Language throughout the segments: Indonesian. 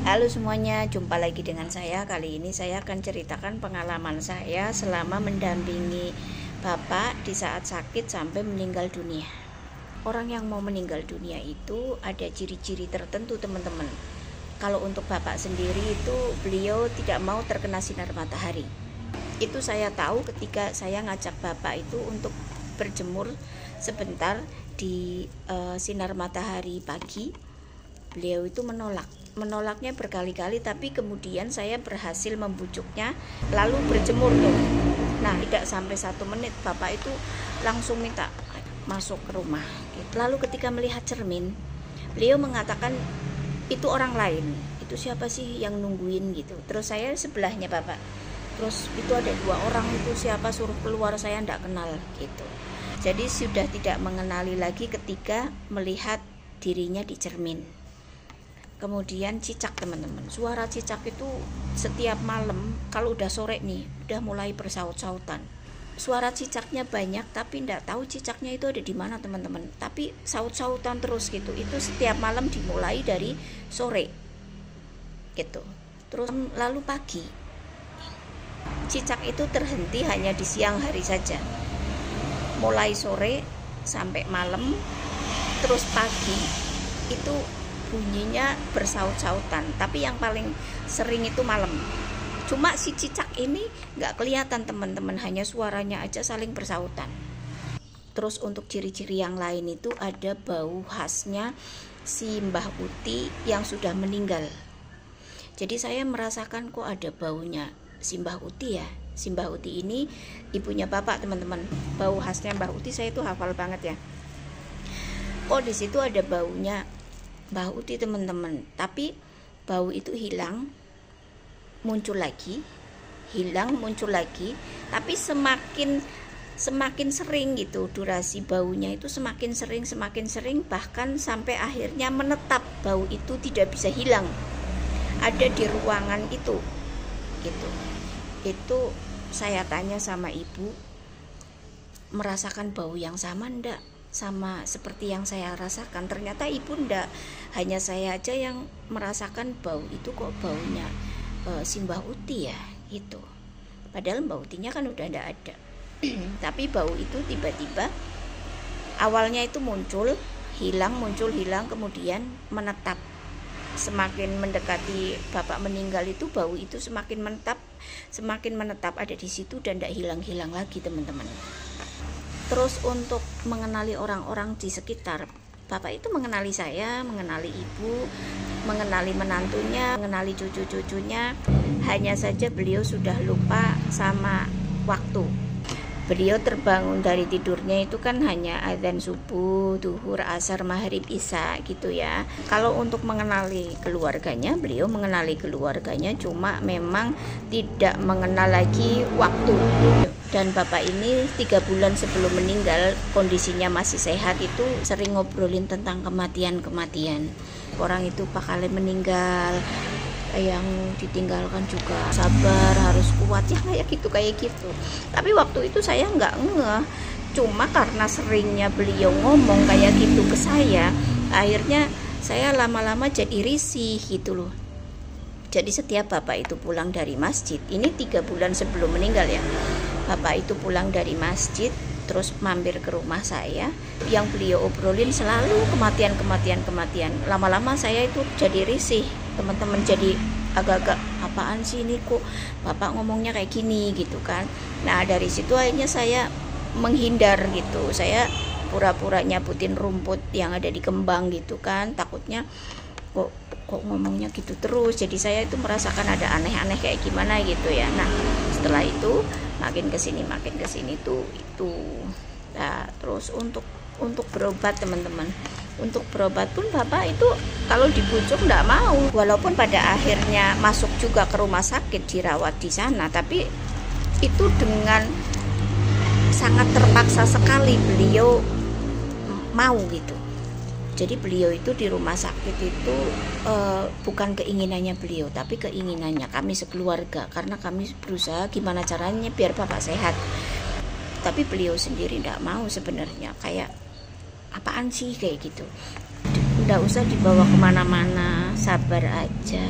Halo semuanya, jumpa lagi dengan saya. Kali ini saya akan ceritakan pengalaman saya selama mendampingi Bapak di saat sakit sampai meninggal dunia. Orang yang mau meninggal dunia itu ada ciri-ciri tertentu, teman-teman. Kalau untuk Bapak sendiri itu beliau tidak mau terkena sinar matahari. Itu saya tahu ketika saya ngajak Bapak itu untuk berjemur sebentar di sinar matahari pagi. Beliau itu menolaknya berkali-kali, tapi kemudian saya berhasil membujuknya lalu berjemur tuh. Nah, tidak sampai 1 menit Bapak itu langsung minta masuk ke rumah. Lalu ketika melihat cermin, beliau mengatakan itu orang lain. Itu siapa sih yang nungguin gitu. Terus saya sebelahnya Bapak. Terus itu ada 2 orang, itu siapa, suruh keluar, saya tidak kenal gitu. Jadi sudah tidak mengenali lagi ketika melihat dirinya di cermin. Kemudian cicak, teman-teman. Suara cicak itu setiap malam kalau udah sore nih, udah mulai bersaut-sautan. Suara cicaknya banyak, tapi tidak tahu cicaknya itu ada di mana, teman-teman. Tapi saut-sautan terus gitu. Itu setiap malam dimulai dari sore. Gitu. Terus lalu pagi. Cicak itu terhenti hanya di siang hari saja. Mulai sore sampai malam, terus pagi itu bunyinya bersaut-sautan, tapi yang paling sering itu malam. Cuma si cicak ini nggak kelihatan, teman-teman, hanya suaranya aja saling bersautan. Terus untuk ciri-ciri yang lain itu ada bau khasnya si Mbah Uti yang sudah meninggal. Jadi saya merasakan kok ada baunya si Mbah Uti ya. Si Mbah Uti ini ibunya Bapak, teman-teman. Bau khasnya Mbah Uti saya itu hafal banget ya. Kok di situ ada baunya Mbah Uti, teman-teman. Tapi bau itu hilang, muncul lagi, hilang, muncul lagi. Tapi semakin sering gitu, durasi baunya itu semakin sering, bahkan sampai akhirnya menetap. Bau itu tidak bisa hilang, ada di ruangan itu gitu. Itu saya tanya sama ibu, merasakan bau yang sama ndak sama seperti yang saya rasakan? Ternyata ibu ndak, hanya saya aja yang merasakan bau itu, kok baunya si Mbah Uti ya gitu. Padahal Mbah Utinya kan udah ndak ada. Tapi bau itu tiba-tiba awalnya itu muncul, hilang, kemudian menetap. Semakin mendekati Bapak meninggal itu bau itu semakin menetap ada di situ dan tidak hilang-hilang lagi, teman-teman. Terus untuk mengenali orang-orang di sekitar, Bapak itu mengenali saya, mengenali ibu, mengenali menantunya, mengenali cucu-cucunya. Hanya saja beliau sudah lupa sama waktu. Beliau terbangun dari tidurnya itu kan hanya azan subuh, duhur, asar, maghrib, isya gitu ya. Kalau untuk mengenali keluarganya, beliau mengenali keluarganya, cuma memang tidak mengenal lagi waktu. Dan Bapak ini 3 bulan sebelum meninggal, kondisinya masih sehat, itu sering ngobrolin tentang kematian. Orang itu bakal meninggal, yang ditinggalkan juga sabar, harus kuat ya, kayak gitu. Tapi waktu itu saya nggak ngeh, cuma karena seringnya beliau ngomong kayak gitu ke saya, akhirnya saya lama-lama jadi risih gitu loh. Jadi setiap Bapak itu pulang dari masjid, ini 3 bulan sebelum meninggal ya, Bapak itu pulang dari masjid terus mampir ke rumah saya, yang beliau obrolin selalu kematian. Lama-lama saya itu jadi risih, teman-teman, jadi agak-agak apaan sih ini, kok Bapak ngomongnya kayak gini gitu kan. Nah, dari situ akhirnya saya menghindar gitu. Saya pura-pura nyabutin rumput yang ada di kembang gitu kan, takutnya kok ngomongnya gitu terus. Jadi saya itu merasakan ada aneh-aneh kayak gimana gitu ya. Nah, setelah itu makin kesini tuh itu. Nah, terus untuk berobat, teman-teman, untuk berobat pun Bapak itu kalau dibujuk nggak mau, walaupun pada akhirnya masuk juga ke rumah sakit, dirawat di sana, tapi itu dengan sangat terpaksa sekali beliau mau gitu. Jadi beliau itu di rumah sakit itu bukan keinginannya beliau, tapi keinginannya kami sekeluarga, karena kami berusaha gimana caranya biar Bapak sehat. Tapi beliau sendiri tidak mau sebenarnya, kayak apaan sih kayak gitu. nggak usah dibawa kemana-mana, sabar aja.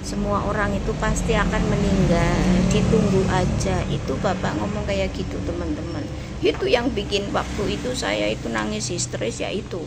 Semua orang itu pasti akan meninggal, ditunggu aja. Itu bapak ngomong kayak gitu teman-teman. Itu yang bikin waktu itu saya itu nangis histeris, ya itu.